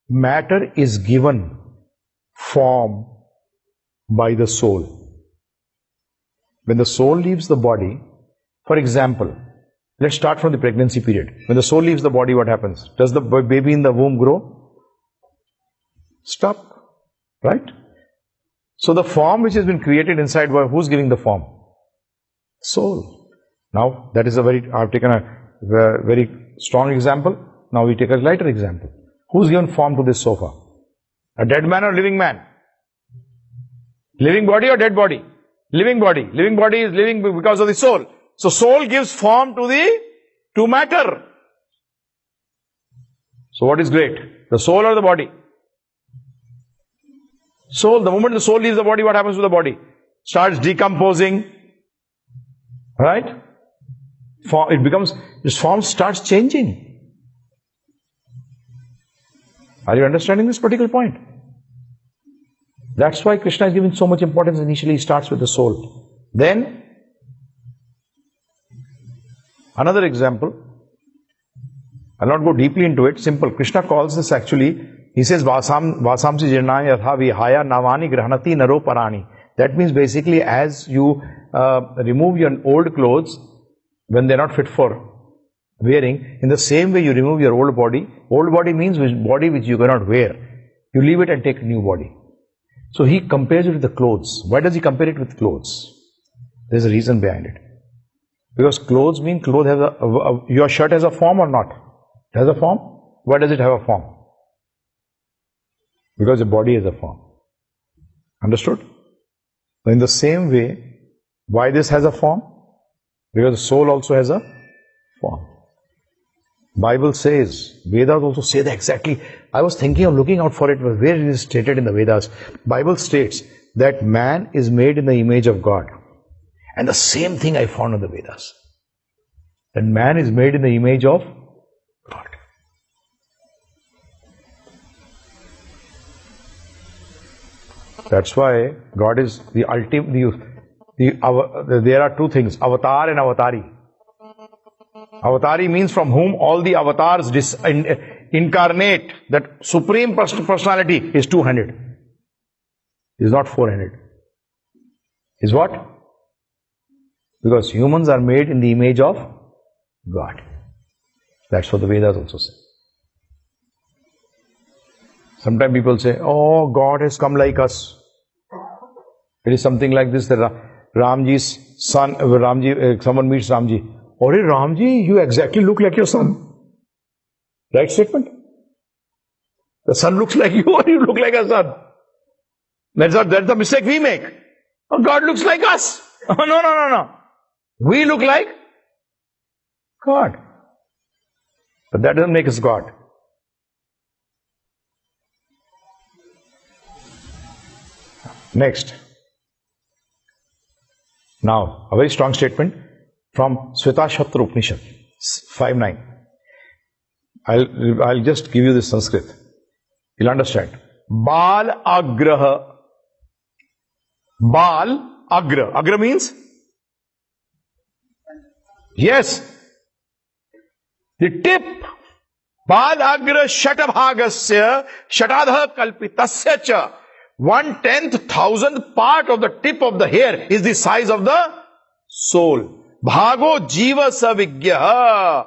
Matter is given form by the soul. When the soul leaves the body, for example, let's start from the pregnancy period. When the soul leaves the body, what happens? Does the baby in the womb grow? Stop. Right? So the form which has been created inside, who's giving the form? Soul. Now, that is I've taken a very strong example. Now we take a lighter example. Who's given form to this sofa? A dead man or living man? Living body or dead body? Living body. Living body is living because of the soul. So soul gives form to matter. So what is great? The soul or the body? Soul. The moment the soul leaves the body, what happens to the body? Starts decomposing. Right? Its form starts changing. Are you understanding this particular point? That's why Krishna is giving so much importance. Initially, he starts with the soul. Then, another example. I'll not go deeply into it. Simple. Krishna calls this actually, he says, Vasamsi jirnaya yatha vihaya navani grahanati naro parani. That means basically as you remove your old clothes when they're not fit for wearing, in the same way you remove your old body. Old body means body which you cannot wear. You leave it and take a new body. So he compares it with the clothes. Why does he compare it with clothes? There's a reason behind it. Because clothes mean your shirt has a form or not? It has a form. Why does it have a form? Because the body has a form. Understood? So in the same way, why this has a form? Because the soul also has a form. Bible says, Vedas also say that exactly. I was thinking of looking out for it, but where it is stated in the Vedas? Bible states that man is made in the image of God. And the same thing I found in the Vedas. That man is made in the image of God. That's why God is the ultimate. There are two things, avatar and avatari. Avatari means from whom all the avatars incarnate. That supreme personality is two-handed. Is not four-handed. Is what? Because humans are made in the image of God. That's what the Vedas also say. Sometimes people say, oh, God has come like us. It is something like this, that Ramji's son, someone meets Ramji. Oh, Ramji, you exactly look like your son. Right statement? The son looks like you or you look like a son. That's the mistake we make. Oh, God looks like us. Oh, no. We look like God. But that doesn't make us God. Next. Now, a very strong statement from Shvetashatra Upanishad, 5.9. I'll just give you this Sanskrit. You'll understand. Bal agraha. Bal agra. Agra means? Yes. The tip. Bal agra shatabhagasya shatadha kalpitasya cha. 1/10,000th part of the tip of the hair is the size of the soul. Bhago jiva savigya.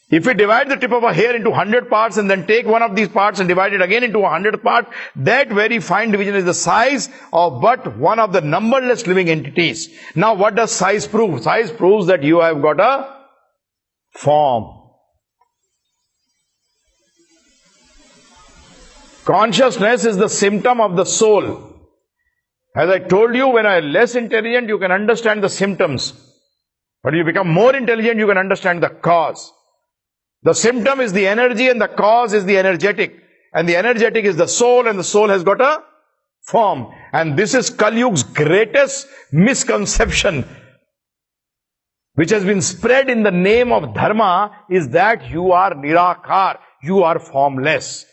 If we divide the tip of a hair into 100 parts and then take one of these parts and divide it again into 100 parts, that very fine division is the size of but one of the numberless living entities. Now what does size prove? Size proves that you have got a form. Consciousness is the symptom of the soul. As I told you, when I am less intelligent, you can understand the symptoms. But you become more intelligent, you can understand the cause. The symptom is the energy and the cause is the energetic. and the energetic is the soul, and the soul has got a form. And this is Kali Yuga's greatest misconception, which has been spread in the name of dharma, is that you are nirakar, you are formless.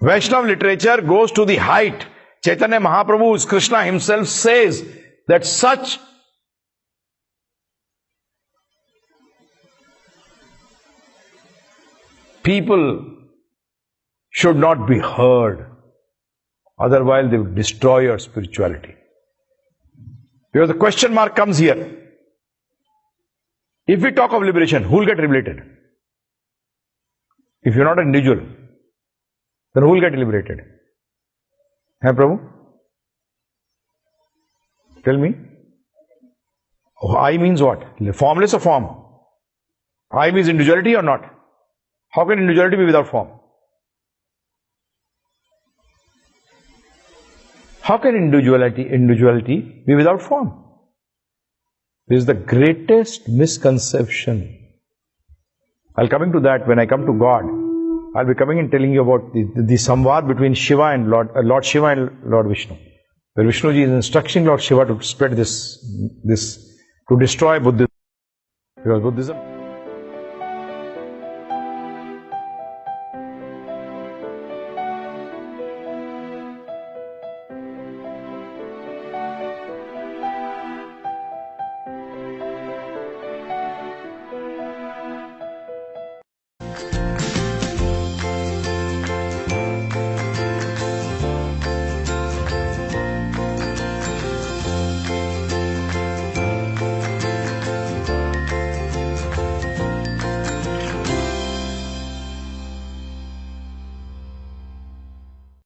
Vaishnava literature goes to the height. Chaitanya Mahaprabhu, Krishna himself says that such people should not be heard. Otherwise, they will destroy your spirituality. Because the question mark comes here. If we talk of liberation, who will get liberated? If you're not an individual, then who will get liberated? Hai Prabhu? Tell me. I means what? Formless or form? I means individuality or not? How can individuality be without form? How can individuality be without form? This is the greatest misconception. I'll come into that when I come to God. I'll be coming and telling you about the samvad between Shiva and Lord Shiva and Lord Vishnu, where Vishnuji is instructing Lord Shiva to spread this to destroy Buddhism. Because Buddhism